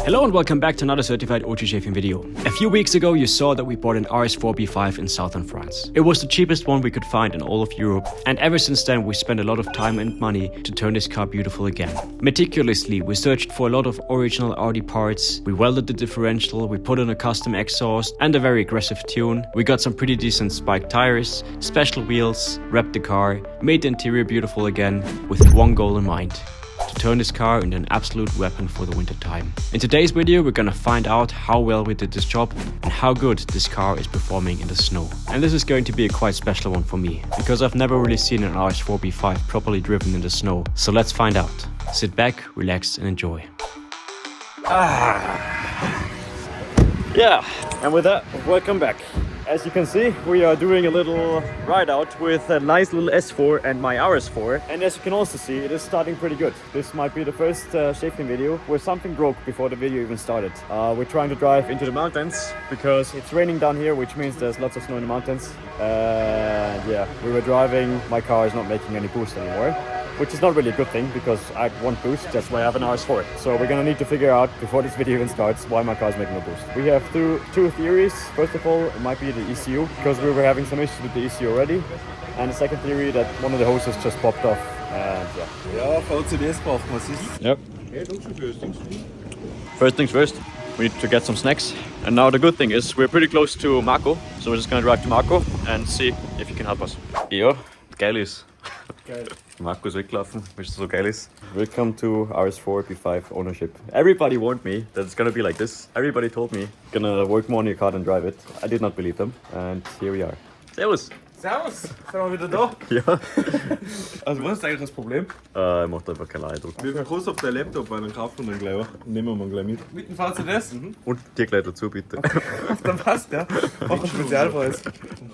Hello and welcome back to another certified auto shaping video. A few weeks ago you saw that we bought an RS4 B5 in southern France. It was the cheapest one we could find in all of Europe, and ever since then we spent a lot of time and money to turn this car beautiful again. Meticulously we searched for a lot of original Audi parts, we welded the differential, we put in a custom exhaust and a very aggressive tune, we got some pretty decent spiked tires, special wheels, wrapped the car, made the interior beautiful again with one goal in mind: to turn this car into an absolute weapon for the winter time. In today's video we're gonna find out how well we did this job and how good this car is performing in the snow. And this is going to be a quite special one for me, because I've never really seen an RS4 B5 properly driven in the snow. So let's find out. Sit back, relax and enjoy. Yeah, and with that, welcome back. As you can see, we are doing a little ride out with a nice little S4 and my RS4. And as you can also see, it is starting pretty good. This might be the first shaping video where something broke before the video even started. We're trying to drive into the mountains because it's raining down here, which means there's lots of snow in the mountains. Yeah, we were driving, my car is not making any boost anymore, which is not really a good thing because I want boost, that's why I have an RS4. So we're gonna need to figure out, before this video even starts, why my car is making no boost. We have two theories. First of all, it might be the ECU, because we were having some issues with the ECU already. And the second theory, that one of the hoses just popped off, and yeah. Ja, VCDs braucht man es. Yep. First things first, we need to get some snacks. And now the good thing is, we're pretty close to Marco, so we're just gonna drive to Marco and see if he can help us. Ja, geil ist. Geil. Marco ist weggelaufen, weil es so geil ist. Welcome to RS4 B5 ownership. Everybody warned me that it's gonna be like this. Everybody told me, gonna work more on your car than drive it. I did not believe them, and here we are. Servus! Servus, sind wir wieder da? Ja. Also was ist eigentlich das Problem? Macht einfach keinen Eindruck. Wie viel kostet auf der Laptop, weil dann kaufen wir dann gleich auch. Nehmen wir gleich mit. Mit dem VCDs? Und dir gleich dazu, bitte. Dann passt, ja. Auch ein Spezialpreis.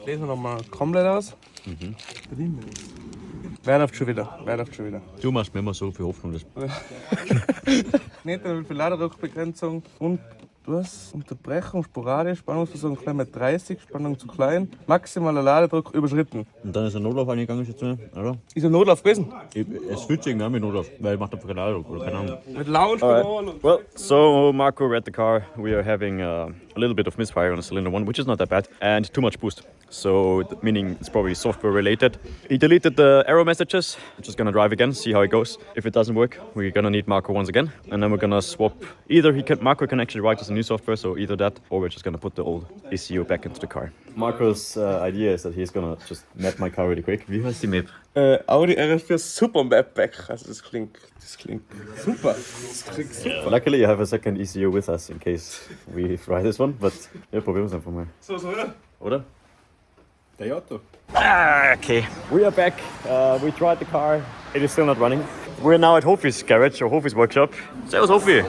Lesen wir nochmal komplett aus. Wer läuft schon wieder? Du machst mir immer so viel Hoffnung. Dass Nicht mehr viel Ladedruckbegrenzung und du hast Unterbrechung, sporadisch, Spannungsversorgung klein mit 30, Spannung zu klein, maximaler Ladedruck überschritten. Und dann ist der Notlauf eingegangen, jetzt mehr, oder? Ist ein Notlauf gewesen? Es fühlt sich irgendwie an mit Notlauf, weil ich macht einfach keinen Eindruck, oder keine Ahnung. Mit laut und Well, so Marco read the car. We are having a little bit of misfire on cylinder 1, which is not that bad, and too much boost. So, meaning it's probably software related. He deleted the error messages. I'm just gonna drive again, see how it goes. If it doesn't work, we're gonna need Marco once again, and then we're gonna swap. Either Marco can actually write us a new software, so either that, or we're just gonna put the old ECU back into the car. Marco's idea is that he's gonna just map my car really quick. Wie heißt die Map? Audi RS4 Super Mapback. Also das klingt super. Das klingt super. Luckily, I have a second ECU with us in case we try this one, but ja, probieren wir es einfach mal. So, ja. Oder? Der Auto. Okay. We are back. We tried the car. It is still not running. We're now at Hofi's garage or Hofi's workshop. Servus Hofi.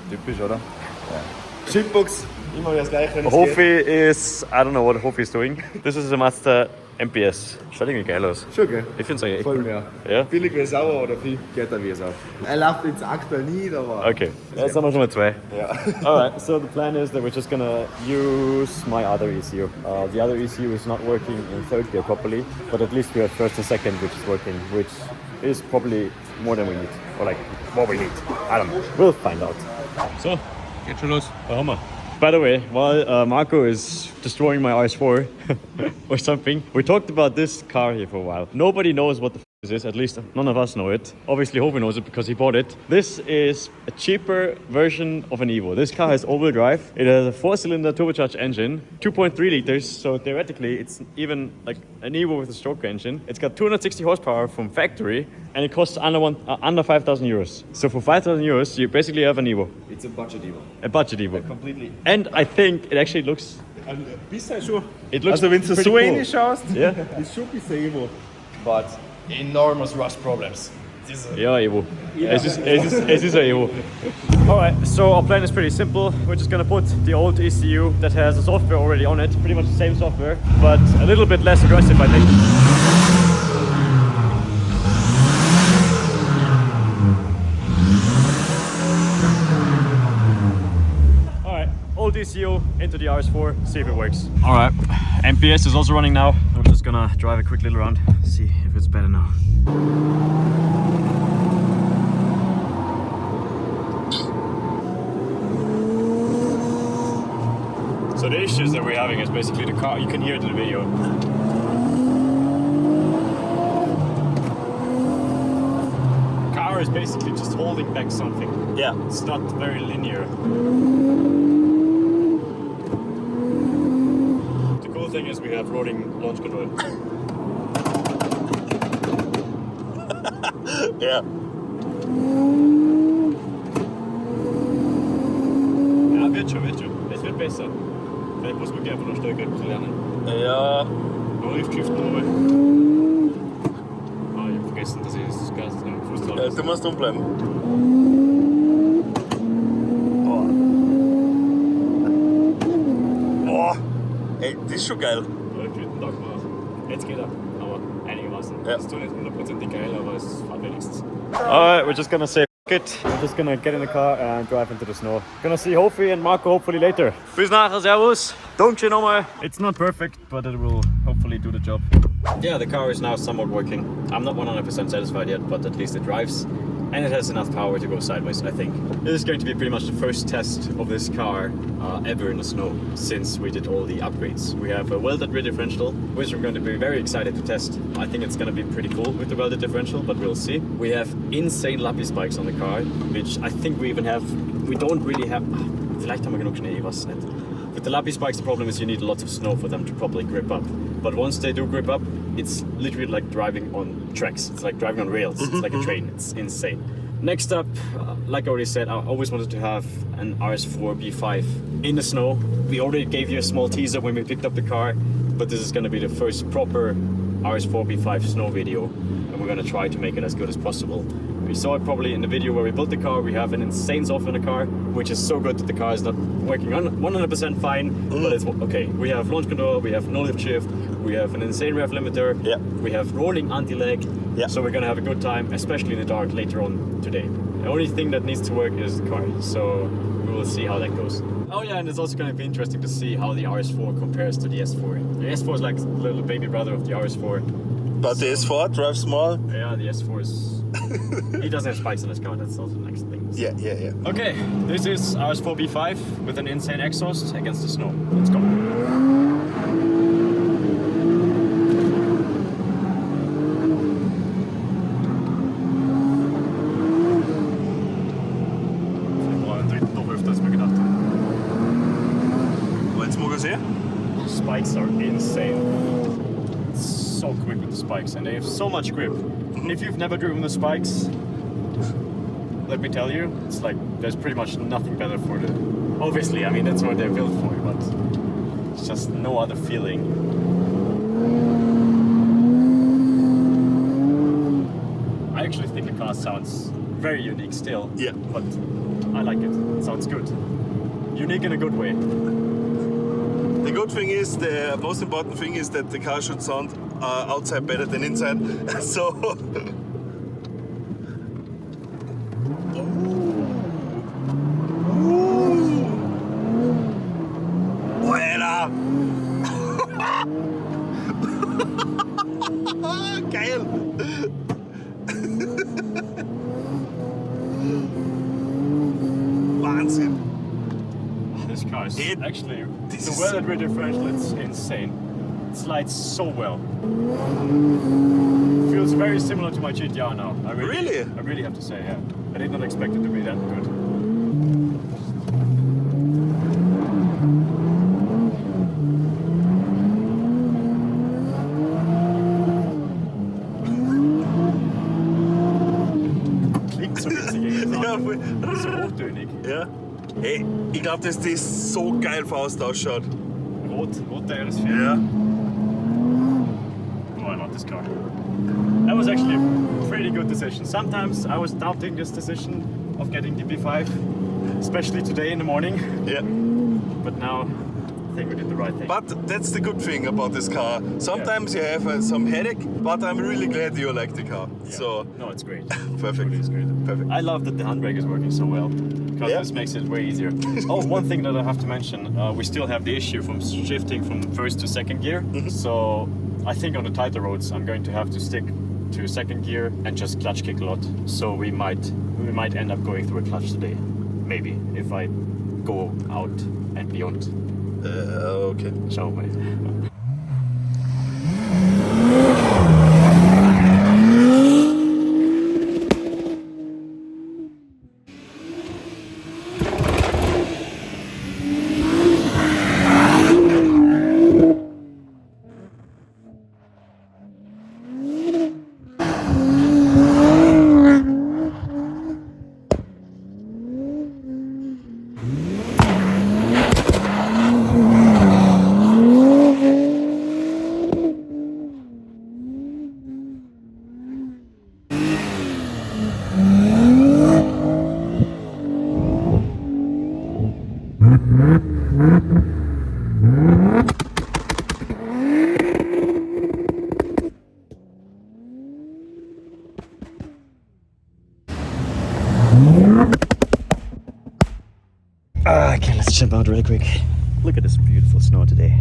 Typisch, oder? Ja. Chipbox. Immer das Gleiche. Hofi is, I don't know what Hofi is doing. This is a Mazda MPS. Schaut irgendwie geil aus. Schon, gell? Ich finde es eigentlich echt Voll cool. mehr. Ja? Billig wie Sauer oder viel Getter wie Sau. Er läuft jetzt aktuell nicht, aber... Okay. Jetzt haben wir schon mal zwei. Ja. Alright, so the plan is that we're just gonna use my other ECU. The other ECU is not working in third gear properly, but at least we have first and second which is working, which is probably more than we need. Or like, what we need. I don't know. We'll find out. So, Geht schon los. da haben wir. By the way, while Marco is destroying my RS4 or something, we talked about this car here for a while. Nobody knows what the this is, at least none of us know it. Obviously Hovi knows it because he bought it. This is a cheaper version of an Evo. This car has all-wheel drive. It has a 4-cylinder turbocharged engine, 2.3 liters, so theoretically it's even like an Evo with a stroke engine. It's got 260 horsepower from factory and it costs under 5,000 euros. So for 5,000 euros you basically have an Evo. It's a budget Evo. A budget Evo. Completely. And I think it actually looks... Ein bisschen schon. It looks Also wenn du pretty so cool. reinschaust, Yeah. ist schon ein bisschen Evo. But enormous rust problems. Yeah, Evo. Es ist ein Evo. Alright, so our plan is pretty simple. We're just gonna put the old ECU that has the software already on it, pretty much the same software, but a little bit less aggressive, I think. Alright, old ECU into the RS4, see if it works. Alright, MPS is also running now. I'm just gonna drive a quick little round, see if it's better now. So the issues that we're having is basically the car, you can hear it in the video. The car is basically just holding back something. Yeah. It's not very linear. The cool thing is we have rolling launch control. Ja. Ja, wird schon. Es wird besser. Vielleicht muss man einfach noch stärker lernen. Ja. Noch Riftschriften oben. Ah, ich hab vergessen, dass ich das Gas noch im Fuß drauf ist. Du musst umbleiben. Boah. Ey, das ist schon geil. Ja, ich würde den Tag machen. Jetzt geht er, aber einigermaßen. Ja. Das ist zwar nicht 100% geil, aber es fährt wenigstens. Alright, we're just gonna say f*** it. We're just gonna get in the car and drive into the snow. Gonna see Hofi and Marco hopefully later. Bis nachher, servus. Danke nochmal. It's not perfect, but it will hopefully do the job. Yeah, the car is now somewhat working. I'm not 100% satisfied yet, but at least it drives. And it has enough power to go sideways, I think. This is going to be pretty much the first test of this car ever in the snow since we did all the upgrades. We have a welded rear differential, which we're going to be very excited to test. I think it's going to be pretty cool with the welded differential, but we'll see. We have insane lappy spikes on the car, which I think we don't really have... Vielleicht haben wir genug Schnee, ich weiß es nicht. With the lappy spikes, the problem is you need lots of snow for them to properly grip up. But once they do grip up, it's literally like driving on tracks. It's like driving on rails. It's like a train. It's insane. Next up, like I already said, I always wanted to have an RS4 B5 in the snow. We already gave you a small teaser when we picked up the car, but this is going to be the first proper RS4 B5 snow video, and we're going to try to make it as good as possible. We saw it probably in the video where we built the car. We have an insane software in the car, which is so good that the car is not working on 100% fine, but it's okay. We have launch control, we have no lift shift, we have an insane rev limiter, Yeah. we have rolling anti-lag, Yeah. so we're gonna have a good time, especially in the dark later on today. The only thing that needs to work is the car, so we will see how that goes. Oh yeah, and it's also gonna be interesting to see how the RS4 compares to the S4. The S4 is like the little baby brother of the RS4. But the S4 drives small. Yeah, the S4 is... he doesn't have spikes on his car, that's also the next thing. Yeah. Okay, this is RS4 B5 with an insane exhaust against the snow. Let's go. Jetzt mag ich sehen. Spikes are insane. It's so quick with the spikes and they have so much grip. If you've never driven the spikes, let me tell you, it's like there's pretty much nothing better for the... Obviously, I mean, that's what they're built for, but it's just no other feeling. I actually think the car sounds very unique still. Yeah. But I like it. It sounds good. Unique in a good way. The good thing is, the most important thing is that the car should sound outside better than inside. So. Alter! Geil! Wahnsinn! This car is actually, the welded rear differential, it's insane. It slides so well. Feels very similar to my GTR now. I really have to say, yeah. I did not expect it to be that good. Klingt so witzig irgendwie. So hochtönig. Ja. Hey, ich glaube, dass das so geil Faust ausschaut. Roter RS4. Ja. Oh, I love this car. That was actually a pretty good decision. Sometimes I was doubting this decision of getting the B5, especially today in the morning. Ja. But now I think we did the right thing. But that's the good thing about this car. Sometimes you have some headache, but I'm really glad you like the car. Yeah. So no, it's great. perfect. It's great. Perfect. I love that the handbrake is working so well because this makes it way easier. Oh, one thing that I have to mention, we still have the issue from shifting from first to second gear. So I think on the tighter roads, I'm going to have to stick to second gear and just clutch kick a lot. So we might end up going through a clutch today, maybe if I go out and beyond. Okay. Schauen wir mal. Okay, let's jump out really quick. Look at this beautiful snow today.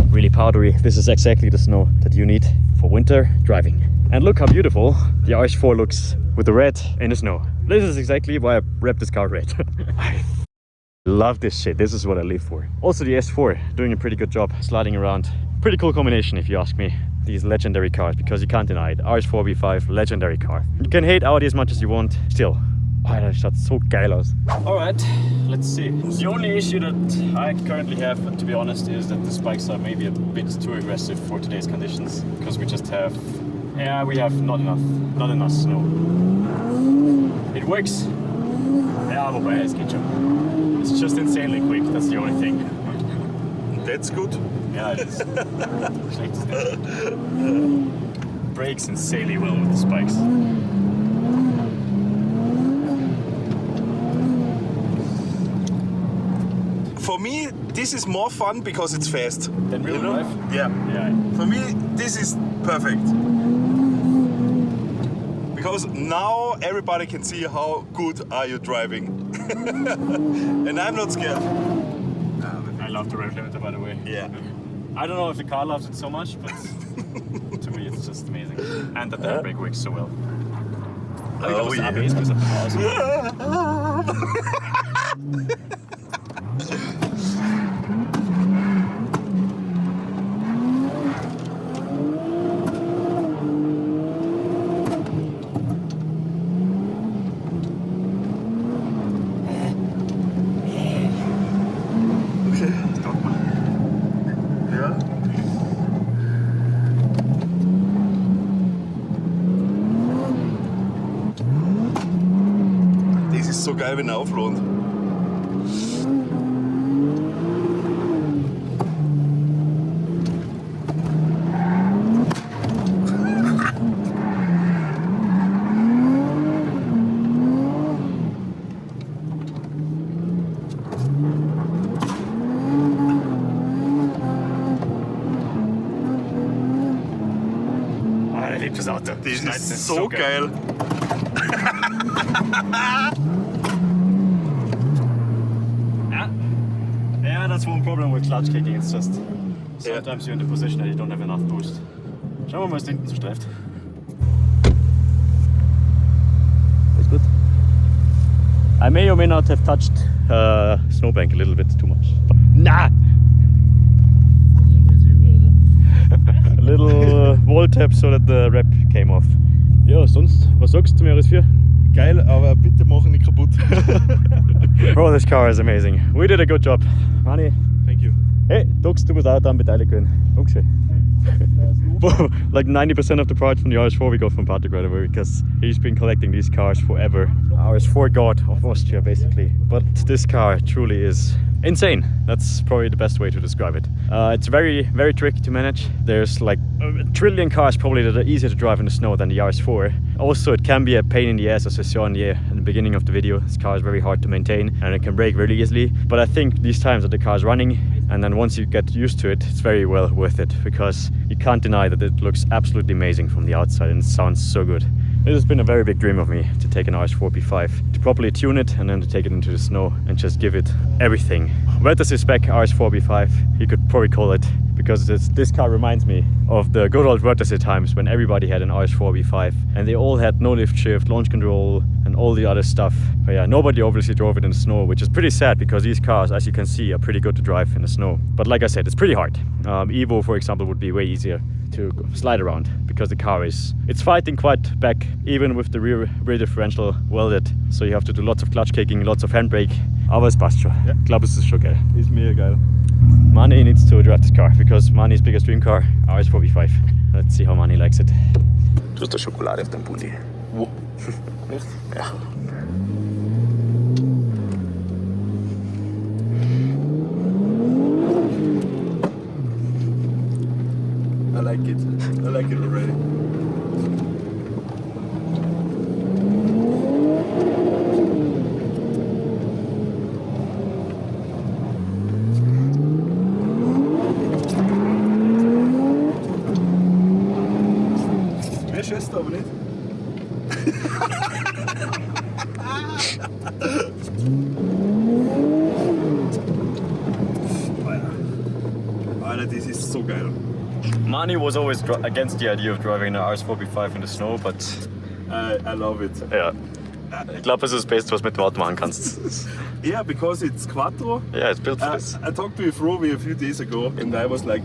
Really powdery. This is exactly the snow that you need for winter driving. And look how beautiful the RS4 looks with the red in the snow. This is exactly why I wrapped this car red. I love this shit. This is what I live for. Also the S4 doing a pretty good job sliding around. Pretty cool combination if you ask me. These legendary cars, because you can't deny it. RS4 B5, legendary car. You can hate Audi as much as you want, still. Oh, das schaut so geil aus. Alright, let's see. The only issue that I currently have, to be honest, is that the spikes are maybe a bit too aggressive for today's conditions. Because we just have, we have not enough snow. It works. Ja, wobei, es geht schon. It's just insanely quick, that's the only thing. That's good. Yeah, it is. Schlecht ist nicht. Brakes insanely well with the spikes. For me, this is more fun because it's fast. Then real life? Yeah. Yeah. For me, this is perfect. Because now everybody can see how good are you driving. And I'm not scared. I love the rev limiter, by the way. Yeah. I don't know if the car loves it so much, but to me it's just amazing. And that the handbrake works so well. I think Oh, that yeah. was the ABS. Ja. Das ist so geil, wenn er auflohnt. I liebe das Auto. Das Schneiden ist so geil. Yeah, that's one problem with clutch kicking. It's just sometimes you're in the position that you don't have enough boost. Schauen wir mal, was da hinten so streift. That's good. I may or may not have touched snowbank a little bit too much. Nah! A little wall tap so that the wrap came off. Ja, sonst, was sagst du zum RS4? Geil, aber bitte mach ihn nicht kaputt. Bro, this car is amazing. We did a good job. Manni. Thank you. Hey, Dux, du bist auch daran beteiligt gewesen. Dankeschön. Like 90% of the parts from the RS4 we got from Patrick right away, because he's been collecting these cars forever. RS4 god of Austria, basically. But this car truly is insane. That's probably the best way to describe it. It's very, very tricky to manage. There's like a trillion cars probably that are easier to drive in the snow than the RS4. Also, it can be a pain in the ass, as I saw in the beginning of the video. This car is very hard to maintain and it can break really easily. But I think these times that the car is running, and then once you get used to it, it's very well worth it, because you can't deny that it looks absolutely amazing from the outside and it sounds so good. It has been a very big dream of me to take an RS4 B5, to properly tune it and then to take it into the snow and just give it everything. Fantasy spec RS4 B5, you could probably call it, because this car reminds me of the good old Wörthersee times when everybody had an RS4 B5 and they all had no lift shift, launch control and all the other stuff. But yeah, nobody obviously drove it in the snow, which is pretty sad because these cars, as you can see, are pretty good to drive in the snow. But like I said, it's pretty hard. Evo, for example, would be way easier to slide around because the car it's fighting quite back, even with the rear differential welded. So you have to do lots of clutch kicking, lots of handbrake. Aber es passt schon. Ja. Ich glaube, es ist schon geil. Ist mega geil. Mani needs to drive this car because Mani's biggest dream car, RS4 B5. Let's see how Mani likes it. Du hast da Schokolade auf dem Pulli. Wo? Echt? Ja. I like it. I like it already. Mehr schießt aber nicht. Alter, das ist so geil. Mani was always against the idea of driving an RS4 B5 in the snow, but I love it. ja, ich glaube, es ist das Beste, was du mit dem Auto machen kannst. Yeah, because it's quattro. Yeah, it's built for this. I talked to Rovi a few days ago, and I was like,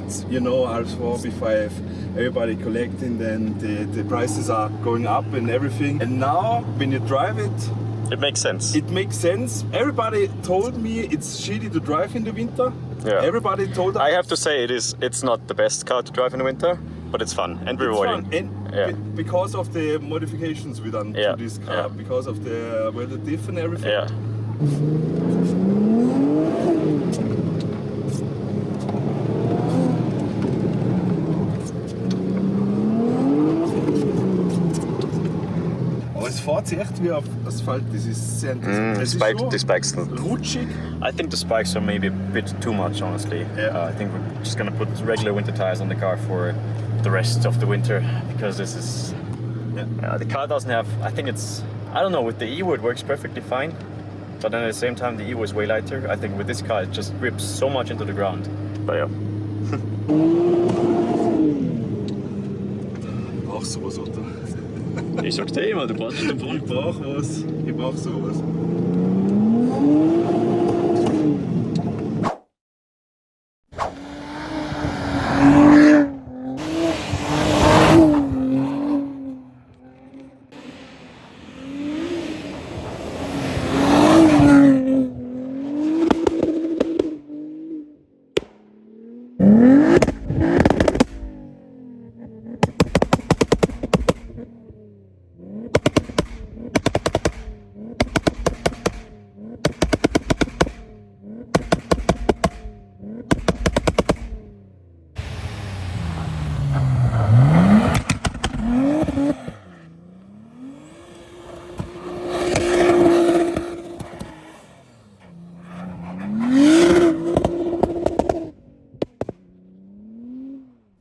it's, you know, RS4 B5, everybody collecting, then the prices are going up and everything. And now, when you drive it, It makes sense. it makes sense. Everybody told me it's shitty to drive in the winter. Yeah. Everybody told us I have to say it's not the best car to drive in the winter, but it's fun and it's rewarding. fun. And Yeah. because of the modifications we done Yeah. to this car, Yeah. because of the weather diff and everything. Yeah. Aber es fährt sich echt wie auf Asphalt, das ist sehr interessant. Es ist so The spikes. rutschig. I think the spikes are maybe a bit too much, honestly. Yeah. I think we're just gonna put regular winter tires on the car for the rest of the winter because this is. Yeah, the car doesn't have. I think it's. I don't know. With the Evo, it works perfectly fine, but then at the same time, the Evo is way lighter. I think with this car, it just grips so much into the ground. But yeah. Ich brauch sowas, oder? Ich sag's dir immer, du brauchst Ich brauch was. Ich brauch sowas.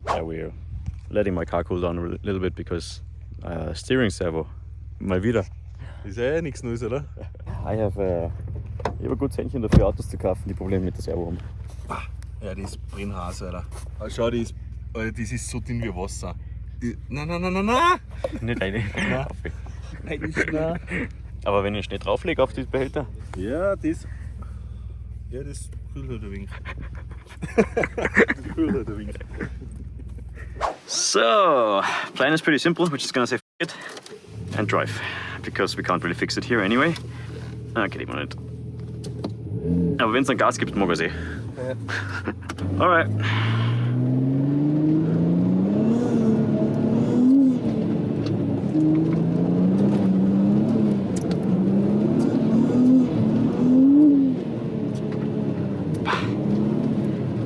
Yeah, we're letting my car cool down a little bit because steering servo. Mal wieder. Ist ja nichts Neues, oder? Ich habe ein gutes Händchen dafür, Autos zu kaufen, die Probleme mit der Servo haben. Ja, das ist Brennhase, Alter. Aber schau, Alter, das ist so dünn wie Wasser. Nein! Nicht eine. Nein, nicht nah. Aber wenn ich Schnee drauflege auf die Behälter, Ja, das kühlt halt ein wenig. Das kühlt halt ein wenig. So, plan is pretty simple. We're just gonna say f it and drive because we can't really fix it here anyway. Okay, die nicht. Aber wenn es dann Gas gibt, mag ich Alright.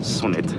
So nett.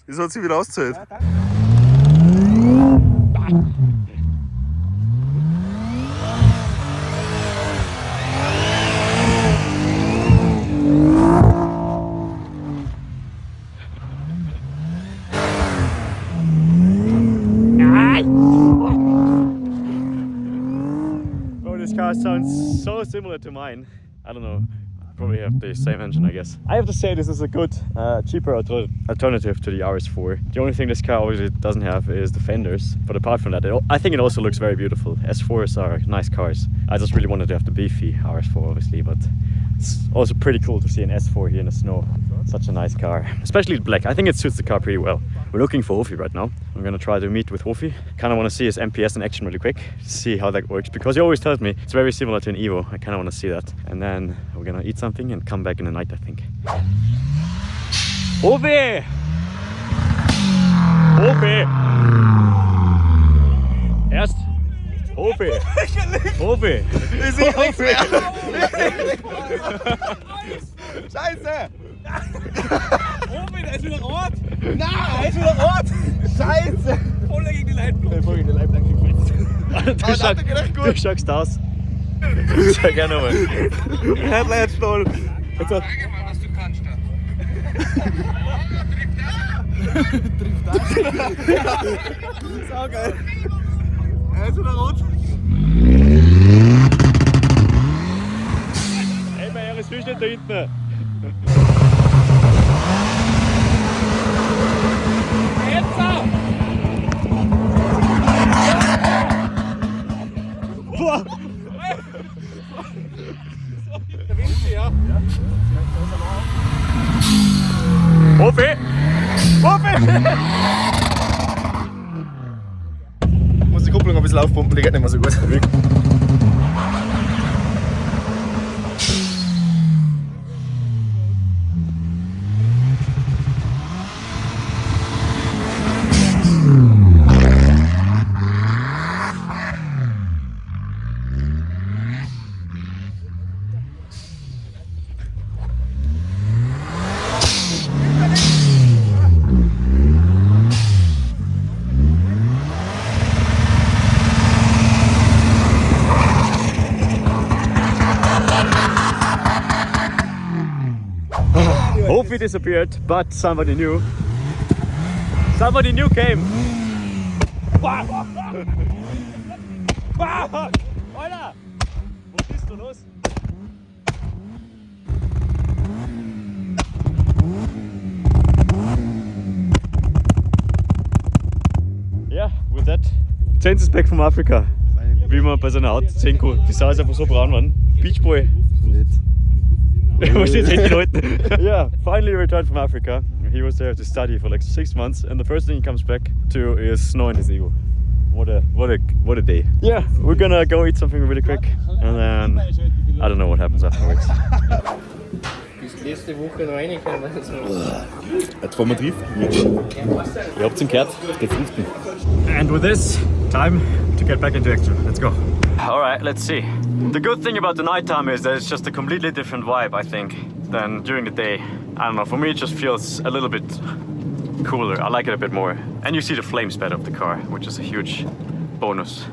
Das hat sich wieder ausgezahlt. Oh, this car sounds so similar to mine. I don't know. Probably have the same engine, I guess. I have to say this is a good, cheaper alternative to the RS4. The only thing this car obviously doesn't have is the fenders, but apart from that, I think it also looks very beautiful. S4s are nice cars. I just really wanted to have the beefy RS4 obviously, but it's also pretty cool to see an S4 here in the snow. Such a nice car, especially black. I think it suits the car pretty well. We're looking for Hofi right now. I'm gonna try to meet with Hofi. Kind of want to see his MPS in action really quick, see how that works, because he always tells me it's very similar to an Evo. I kind of want to see that. And then we're gonna eat something and come back in the night, I think. Hofi! Hofi! Erst Hofi! Hofi! Hofi! Scheiße! Oben, der ist wieder rot! Nein, er ist wieder rot! Scheiße! Voll gegen die Leitplanke. Voll gegen die Leitplanke gefetzt. Du schaust aus. Sag gerne mal. Headlight-Stoll. Frage mal, was du kannst da. Trifft das? Sau geil. Er ist wieder rot. Hey, mein Herr, Fisch nicht da hinten. Boah! Hofi! Hofi! Ich muss die Kupplung ein bisschen aufpumpen, die geht nicht mehr so gut. Hofi disappeared, but somebody new. Somebody new came. Alter! Wo bist du los? Ja, with that. James is back from Africa. Wie man bei seiner Haut sehen kann. Die Sau ist einfach so braun geworden. Beach Boy. Yeah, finally returned from Africa. He was there to study for like 6 months, and the first thing he comes back to is snow in his ego. What a day. Yeah, we're gonna go eat something really quick, and then I don't know what happens afterwards. Bis letzte Woche noch reingekommen. Jetzt fahren wir driften. Ihr habt's ihn gehört, der 5. And with this, time to get back into action. Let's go. Alright, let's see. The good thing about the nighttime is that it's just a completely different vibe, I think, than during the day. I don't know, for me it just feels a little bit cooler. I like it a bit more. And you see the flames better of the car, which is a huge bonus.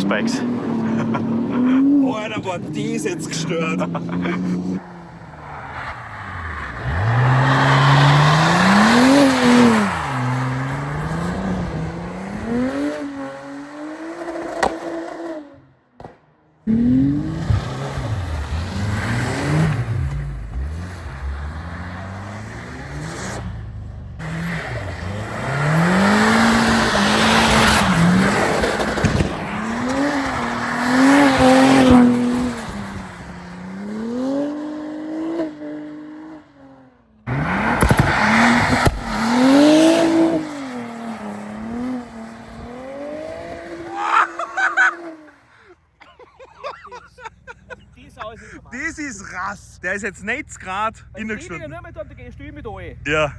specs. Oh, Alter, boah, die ist jetzt gestört. Das ist Rass. Der ist jetzt 90 Grad innengestanden. Nur mit da gehst du mit rein. Ja.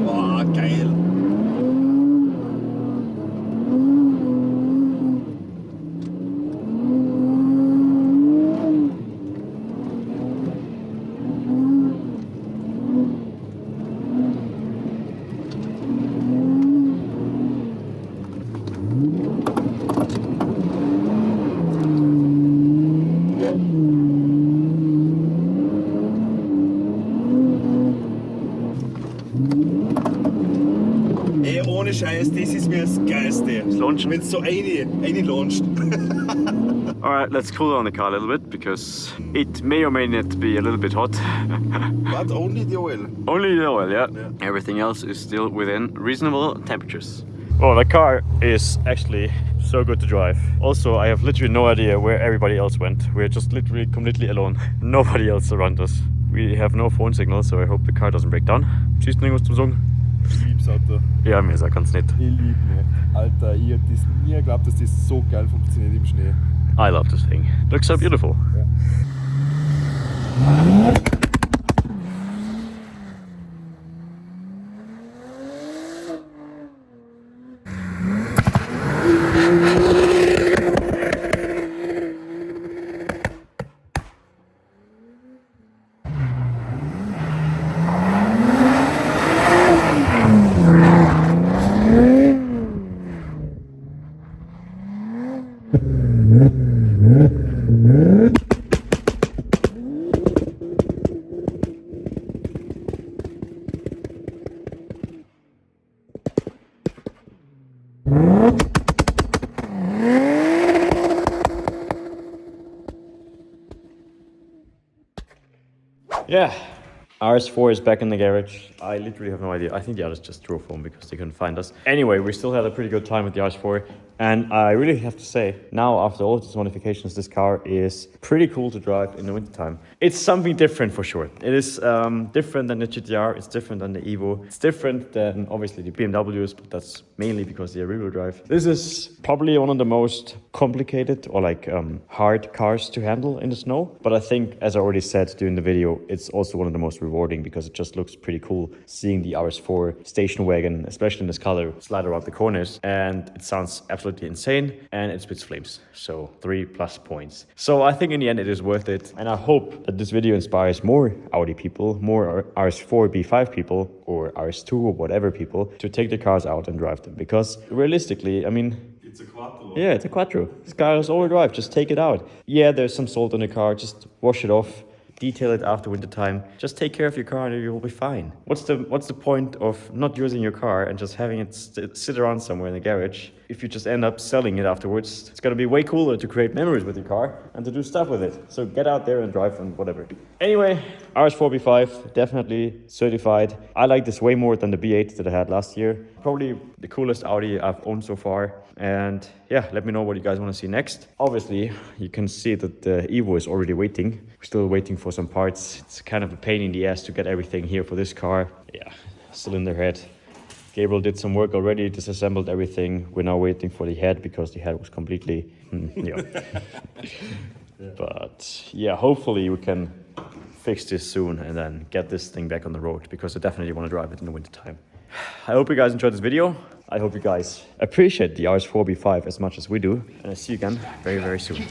Boah, geil. Ey, ohne Scheiß, das ist mir das Geilste. Launchen. Wenn es so eine launcht. Alright, let's cool down the car a little bit because it may or may not be a little bit hot. But only the oil. Only the oil, yeah. Everything else is still within reasonable temperatures. Well, the car is actually so good to drive. Also, I have literally no idea where everybody else went. We're just literally completely alone. Nobody else around us. We have no phone signal, so I hope the car doesn't break down. Schießt du irgendwas zum Sagen? Ich lieb's Auto. Ja, mir ist auch ganz nett. Ich lieb mich. Alter, ich hätte das nie geglaubt, dass das so geil funktioniert im Schnee. I love this thing. Looks so beautiful. Ja. Yeah, RS4 is back in the garage. I literally have no idea. I think the others just drove home because they couldn't find us. Anyway, we still had a pretty good time with the RS4. And I really have to say, now after all these modifications, this car is pretty cool to drive in the wintertime. It's something different for sure. It is different than the GTR, it's different than the Evo. It's different than obviously the BMWs, but that's mainly because they're rear-wheel drive. This is probably one of the most complicated or like hard cars to handle in the snow. But I think, as I already said during the video, it's also one of the most rewarding because it just looks pretty cool seeing the RS4 station wagon, especially in this color, slide around the corners. And it sounds absolutely insane, and it spits flames. So 3+ points. So I think in the end it is worth it. And I hope that this video inspires more Audi people, more RS4 B5 people, or RS2 or whatever people, to take the cars out and drive them. Because realistically, I mean, It's a Quattro. yeah, it's a Quattro. This car is all-wheel drive. Just take it out. Yeah, there's some salt on the car. Just wash it off. Detail it after winter time. Just take care of your car and you'll be fine. What's the point of not using your car and just having it sit around somewhere in the garage? If you just end up selling it afterwards, it's gonna be way cooler to create memories with your car and to do stuff with it. So get out there and drive and whatever. Anyway, RS4 B5, definitely certified. I like this way more than the B8 that I had last year. Probably the coolest Audi I've owned so far. And yeah, let me know what you guys want to see next. Obviously, you can see that the Evo is already waiting. We're still waiting for some parts. It's kind of a pain in the ass to get everything here for this car. Yeah, cylinder head. Gabriel did some work already, disassembled everything. We're now waiting for the head because the head was completely, But yeah, hopefully we can fix this soon and then get this thing back on the road because I definitely want to drive it in the winter time. I hope you guys enjoyed this video. I hope you guys appreciate the RS4 B5 as much as we do. And I'll see you again very, very soon.